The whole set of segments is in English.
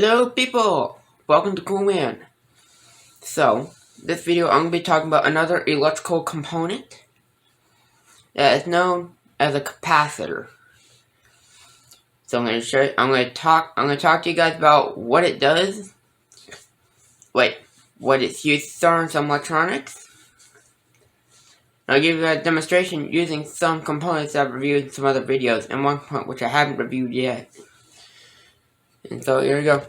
Hello people! Welcome to Cool Man. So, this video I'm going to be talking about another electrical component that is known as a capacitor. So I'm going to talk to you guys about what it does, what its uses are in some electronics. I'll give you a demonstration using some components that I've reviewed in some other videos, and one component which I haven't reviewed yet. And so here we go.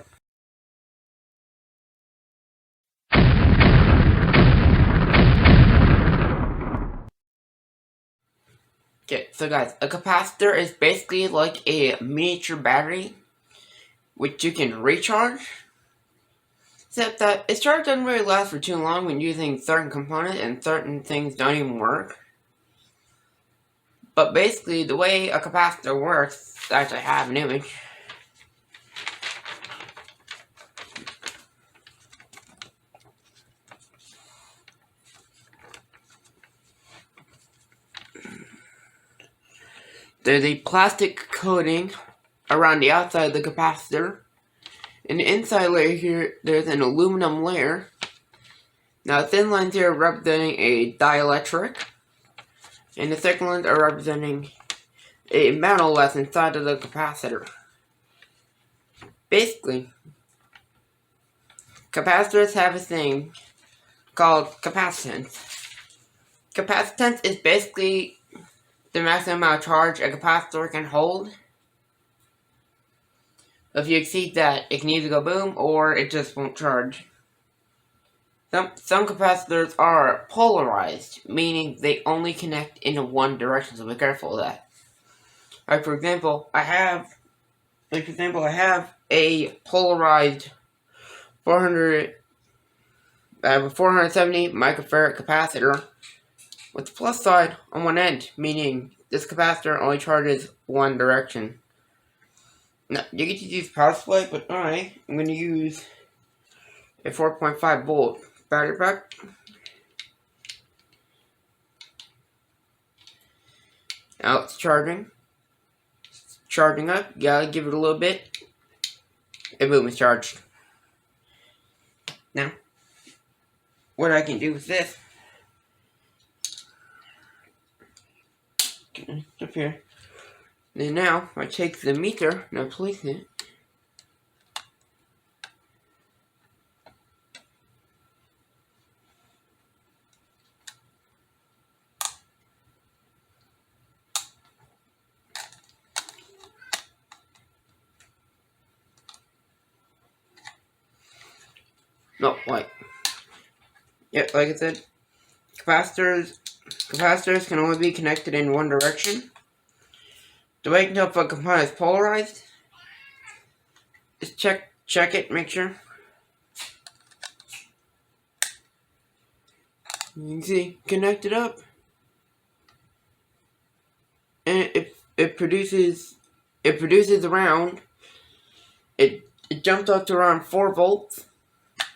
Okay, so guys, a capacitor is basically like a miniature battery, which you can recharge. Except that its charge doesn't really last for too long when using certain components, and certain things don't even work. But basically, the way a capacitor works, actually I have an image. There's a plastic coating around the outside of the capacitor. And the inside layer here, there's an aluminum layer. Now the thin lines here are representing a dielectric. And the thick lines are representing a metal that's inside of the capacitor. Basically, capacitors have a thing called capacitance. Capacitance is basically the maximum amount of charge a capacitor can hold. If you exceed that, it can either go boom or it just won't charge. Some capacitors are polarized, meaning they only connect in one direction, so be careful of that. Like for example, I have a polarized 470 microfarad capacitor with the plus side on one end, meaning this capacitor only charges one direction. Now, you get to use power supply, but I'm going to use a 4.5 volt battery pack. Now it's charging. It's charging up. You gotta give it a little bit. And boom, it's charged. Now, what I can do with this, up here. And now I take the meter and I place it. No, like I said, capacitors can only be connected in one direction. The way you can tell if a component is polarized is check it, make sure. You can see, connect it up, and it produces around. It jumped up to around 4 volts.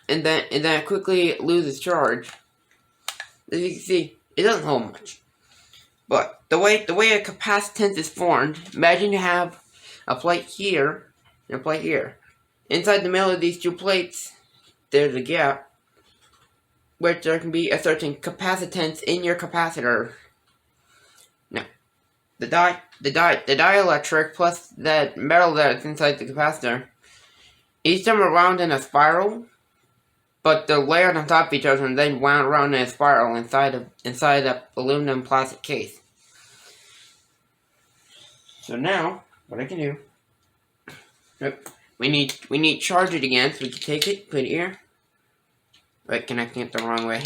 And then it quickly loses charge. As you can see, it doesn't hold much. But the way a capacitance is formed, imagine you have a plate here and a plate here. Inside the middle of these two plates, there's a gap, which there can be a certain capacitance in your capacitor. Now, the dielectric plus that metal that's inside the capacitor, each of them are wound in a spiral. But they're layered on top of each other and then wound around in a spiral inside the aluminum plastic case. So now, what I can do, we need to charge it again, so we can take it, put it here. Right, connecting it the wrong way.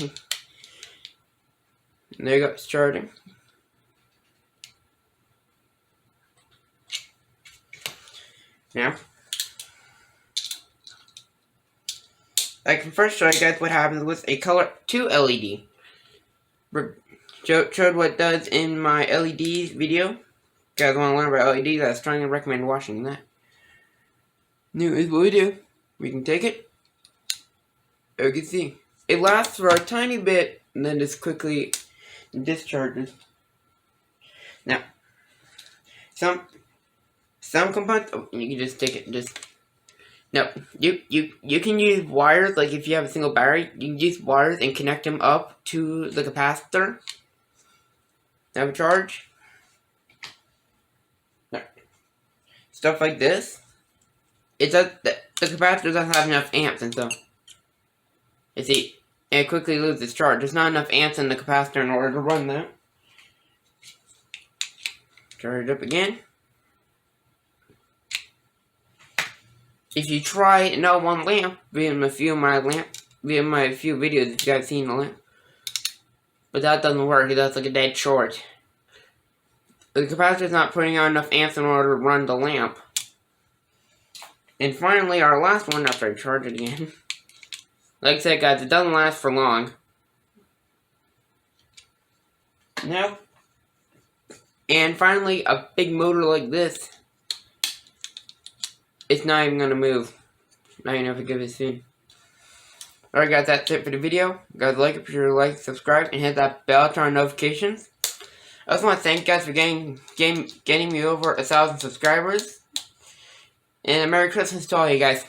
And there you go, it's charging. Now, I can first show you guys what happens with a color 2 LED. Showed what it does in my LEDs video. If you guys want to learn about LEDs, I strongly recommend watching that. Now is what we do. We can take it. As you can see, it lasts for a tiny bit and then just quickly discharges. Now, some components, you can just take it and just No, you can use wires, like if you have a single battery, you can use wires and connect them up to the capacitor. Have a charge. No. Stuff like this. It does, the capacitor doesn't have enough amps, and so, you see, it quickly loses charge. There's not enough amps in the capacitor in order to run that. Charge it up again. If you try no one lamp, via a few of my videos, if you guys seen the lamp, but that doesn't work. That's like a dead short. The capacitor's not putting out enough amps in order to run the lamp. And finally, our last one after I charge it again. Like I said, guys, it doesn't last for long. No. And finally, a big motor like this. It's not even gonna move. Not even if I give it a spin. Alright guys, that's it for the video. Guys, like it, be sure to like, subscribe, and hit that bell to turn on notifications. I also want to thank you guys for getting me over 1,000 subscribers. And a Merry Christmas to all you guys.